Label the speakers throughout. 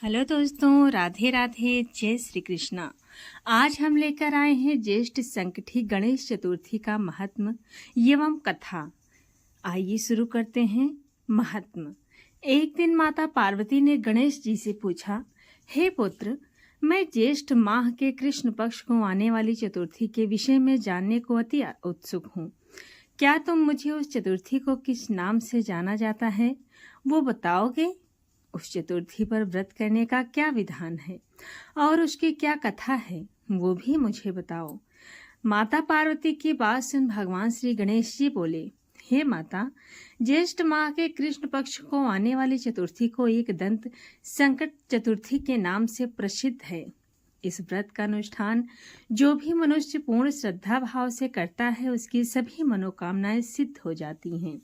Speaker 1: Hello दोस्तों, राधे राधे, जय श्री कृष्णा। आज हम लेकर आए हैं ज्येष्ठ संकठी गणेश चतुर्थी का महात्म एवं कथा। आइए शुरू करते हैं। महात्म। एक दिन माता पार्वती ने गणेश जी से पूछा, हे पुत्र, मैं ज्येष्ठ माह के कृष्ण पक्ष को आने वाली चतुर्थी के विषय में जानने को अति उत्सुक हूँ। क्या तुम मुझे उस चतुर्थी को किस नाम से जाना जाता है वो बताओगे? उस चतुर्थी पर व्रत करने का क्या विधान है और उसकी क्या कथा है वो भी मुझे बताओ। माता पार्वती की बात सुन भगवान श्री गणेश जी बोले, हे माता, ज्येष्ठ माह के कृष्ण पक्ष को आने वाली चतुर्थी को एक दंत संकट चतुर्थी के नाम से प्रसिद्ध है। इस व्रत का अनुष्ठान जो भी मनुष्य पूर्ण श्रद्धा भाव से करता है उसकी सभी मनोकामनाएं सिद्ध हो जाती हैं।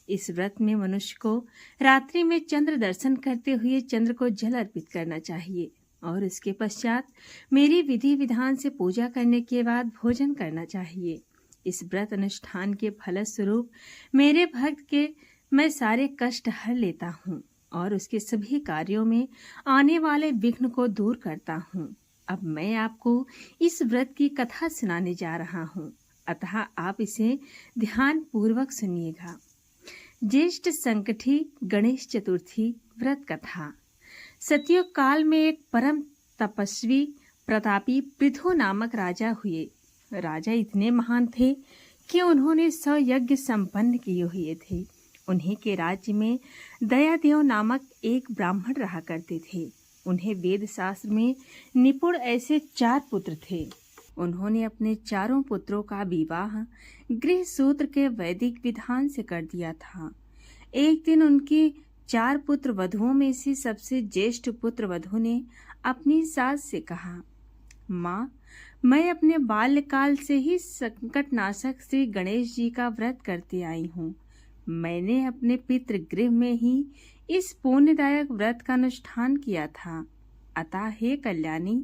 Speaker 1: इस व्रत में मनुष्य को रात्रि में चंद्र दर्शन करते हुए चंद्र को जल अर्पित करना चाहिए और इसके पश्चात मेरी विधि विधान से पूजा करने के बाद भोजन करना चाहिए। इस व्रत अनुष्ठान के फलस्वरूप मेरे भक्त के मैं सारे कष्ट हर लेता हूँ और उसके सभी कार्यों में आने वाले विघ्न को दूर करता हूँ। अब मैं आपको इस व्रत की कथा सुनाने जा रहा हूँ, अतः आप इसे ध्यान पूर्वक सुनिएगा। ज्येष्ठ संकठी गणेश चतुर्थी व्रत कथा। सतयुग काल में एक परम तपस्वी प्रतापी पृथु नामक राजा हुए। राजा इतने महान थे कि उन्होंने 100 यज्ञ संपन्न किए हुए थे। उन्हीं के राज्य में दयादेव नामक एक ब्राह्मण रहा करते थे। उन्हें वेद शास्त्र में निपुण ऐसे 4 पुत्र थे। उन्होंने अपने चारों पुत्रों का विवाह गृह सूत्र के वैदिक विधान से कर दिया था। एक दिन उनकी 4 पुत्र वधुओं में से सबसे ज्येष्ठ पुत्र वधु ने अपनी सास से कहा, माँ, मैं अपने बाल्यकाल से ही संकटनाशक श्री गणेश जी का व्रत करते आई हूँ। मैंने अपने पितृगृह में ही इस पुण्यदायक व्रत का अनुष्ठान किया था। अतः हे कल्याणी,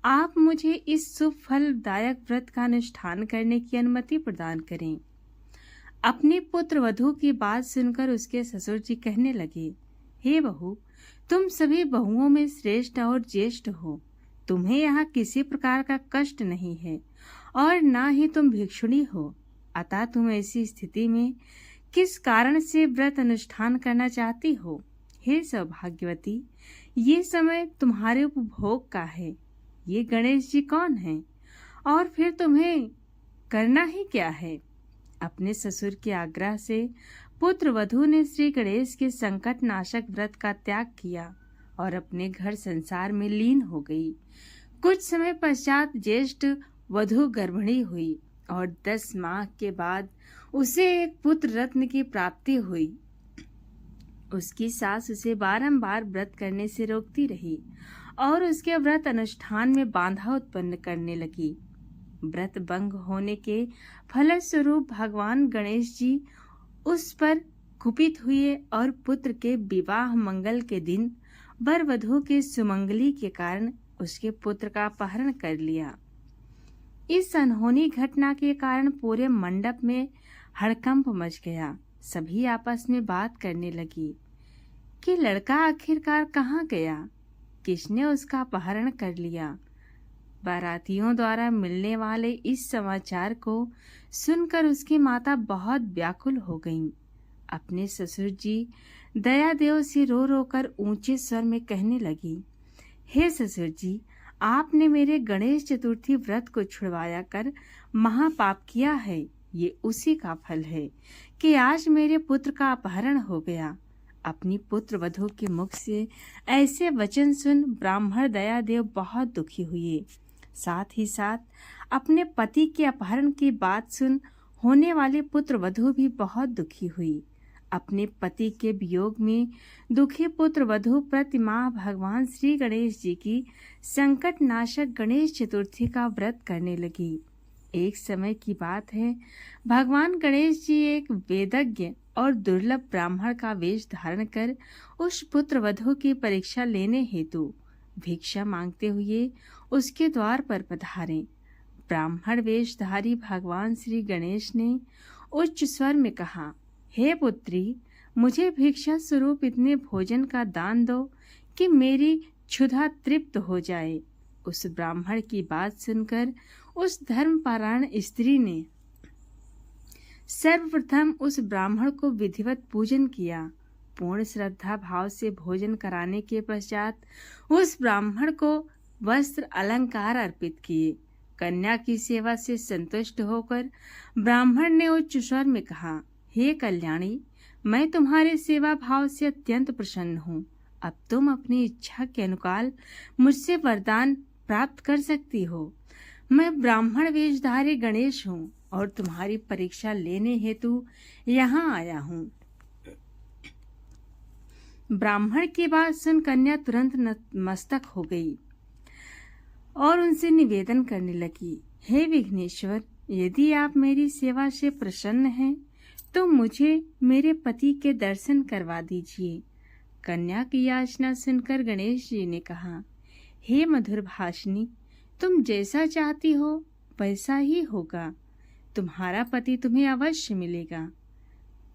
Speaker 1: आप मुझे इस शुभ फलदायक व्रत का अनुष्ठान करने की अनुमति प्रदान करें। अपने पुत्र वधू की बात सुनकर उसके ससुर जी कहने लगे, हे बहू, तुम सभी बहुओं में श्रेष्ठ और ज्येष्ठ हो। तुम्हें यहाँ किसी प्रकार का कष्ट नहीं है और ना ही तुम भिक्षुणी हो। अतः तुम ऐसी स्थिति में किस कारण से व्रत अनुष्ठान करना चाहती हो? हे सौभाग्यवती, ये समय तुम्हारे उपभोग का है। ये गणेश जी कौन हैं? और फिर तुम्हें करना ही क्या है? अपने ससुर के आग्रह से पुत्र वधू ने श्री गणेश के संकट नाशक व्रत का त्याग किया और अपने घर संसार में लीन हो गई। कुछ समय पश्चात ज्येष्ठ वधू गर्भिणी हुई और 10 माह के बाद उसे एक पुत्र रत्न की प्राप्ति हुई। उसकी सास उसे बारंबार व्रत करने से रोकती रही और उसके व्रत अनुष्ठान में बाधा उत्पन्न करने लगी। व्रत भंग होने के फलस्वरूप भगवान गणेश जी उस पर कुपित हुए और पुत्र के विवाह मंगल के दिन वर वधू के सुमंगली के कारण उसके पुत्र का अपहरण कर लिया। इस अनहोनी घटना के कारण पूरे मंडप में हड़कंप मच गया। सभी आपस में बात करने लगी कि लड़का आखिरकार कहाँ गया, किसने उसका अपहरण कर लिया। बारातियों द्वारा मिलने वाले इस समाचार को सुनकर उसकी माता बहुत व्याकुल हो गईं। अपने ससुर जी दयादेव से रो रो कर ऊंचे स्वर में कहने लगी, हे ससुर जी, आपने मेरे गणेश चतुर्थी व्रत को छुड़वाया कर महापाप किया है। ये उसी का फल है कि आज मेरे पुत्र का अपहरण हो गया। अपनी पुत्र वधू के मुख से ऐसे वचन सुन ब्राह्मण दयादेव बहुत दुखी हुए। साथ ही साथ अपने पति के अपहरण की बात सुन होने वाले पुत्र वधू भी बहुत दुखी हुई। अपने पति के वियोग में दुखी पुत्र वधू प्रतिमाह भगवान श्री गणेश जी की संकट नाशक गणेश चतुर्थी का व्रत करने लगी। एक समय की बात है, भगवान गणेश जी एक वेदज्ञ और दुर्लभ ब्राह्मण का वेश धारण कर उस पुत्र वधू की परीक्षा लेने हेतु भिक्षा मांगते हुए उसके द्वार पर पधारे। ब्राह्मण वेशधारी भगवान श्री गणेश ने उच्च स्वर में कहा, हे पुत्री, मुझे भिक्षा स्वरूप इतने भोजन का दान दो कि मेरी क्षुधा तृप्त हो जाए। उस ब्राह्मण की बात सुनकर उस धर्मपरायण स्त्री ने सर्वप्रथम उस ब्राह्मण को विधिवत पूजन किया। पूर्ण श्रद्धा भाव से भोजन कराने के पश्चात उस ब्राह्मण को वस्त्र अलंकार अर्पित किए। कन्या की सेवा से संतुष्ट होकर ब्राह्मण ने उच्च स्वर में कहा, हे कल्याणी, मैं तुम्हारे सेवा भाव से अत्यंत प्रसन्न हूँ। अब तुम अपनी इच्छा के अनुसार मुझसे वरदान प्राप्त कर सकती हो। मैं ब्राह्मण वेशधारी गणेश हूँ और तुम्हारी परीक्षा लेने हेतु यहाँ आया हूँ। ब्राह्मण की बात सुन कन्या तुरंत नतमस्तक हो गई और उनसे निवेदन करने लगी, हे विघ्नेश्वर, यदि आप मेरी सेवा से प्रसन्न हैं तो मुझे मेरे पति के दर्शन करवा दीजिए। कन्या की याचना सुनकर गणेश जी ने कहा, हे मधुर भाषिनी, तुम जैसा चाहती हो वैसा ही होगा। तुम्हारा पति तुम्हें अवश्य मिलेगा।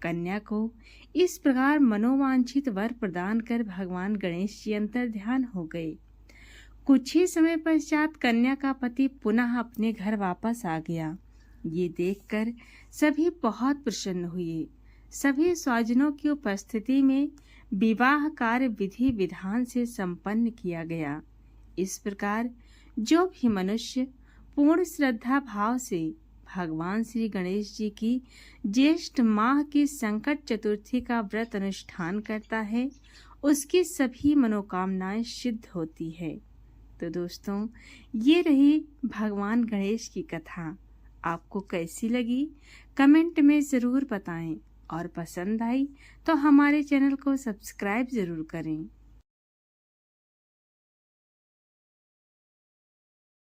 Speaker 1: कन्या को इस प्रकार मनोवांछित वर प्रदान कर भगवान गणेश जी अंतर्ध्यान हो गए। कुछ ही समय पश्चात कन्या का पति पुनः अपने घर वापस आ गया। ये देखकर सभी बहुत प्रसन्न हुए। सभी स्वजनों की उपस्थिति में विवाह कार्य विधि विधान से संपन्न किया गया। इस प्रकार जो भी मनुष्य पूर्ण श्रद्धा भाव से भगवान श्री गणेश जी की ज्येष्ठ माह की संकट चतुर्थी का व्रत अनुष्ठान करता है, उसकी सभी मनोकामनाएं सिद्ध होती है। तो दोस्तों, ये रही भगवान गणेश की कथा। आपको कैसी लगी कमेंट में ज़रूर बताएं और पसंद आई तो हमारे चैनल को सब्सक्राइब ज़रूर करें।